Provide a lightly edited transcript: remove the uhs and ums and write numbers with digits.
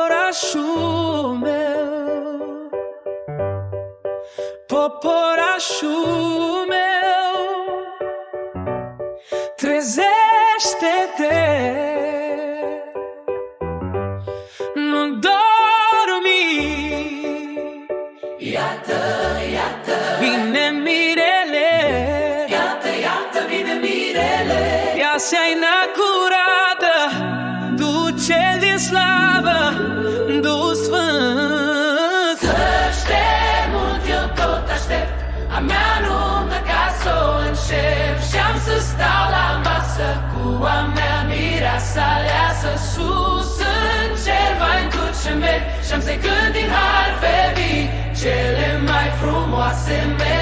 Poporașul meu, poporașul meu, trezește-te, nu dormi. Iată, iată, Vine mirele, iată, iată, vine mirele. ea se inaugurată, duce din slavă, du sfânt. Să mult, eu tot aștept a mea nuntă ca să o încep. Și-am să stau la masă cu a mea mireasă aleasă. Sus în cer vai înduce merg și-am să cânt din harfe vii cele mai frumoase mele.